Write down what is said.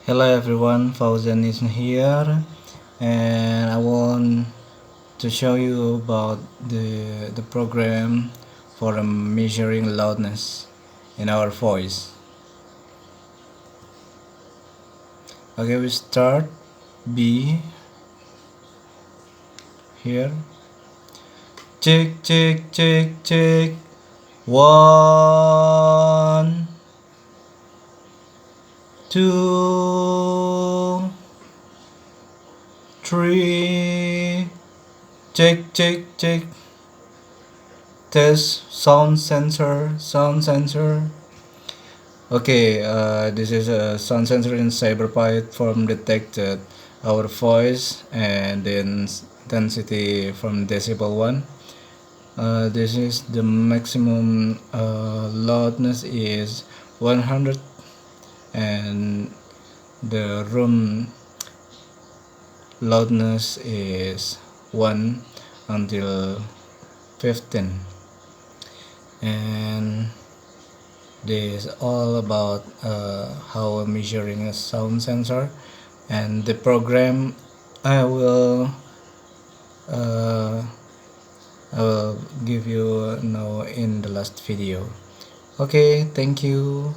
Hello everyone, Fauzan is here, and I want to show you about the program for measuring loudness in our voice. Okay, we start B here. Check, check, check, check. 1, 2, 3. Check, check, check. Test sound sensor. Okay, this is a sound sensor in Cyberpi from detected our voice and then intensity from decibel 1. This is the maximum loudness is 100, and the room loudness is 1 until 15. And this is all about how measuring a sound sensor, and the program I will uh, I will give you now in the last video. Okay, thank you.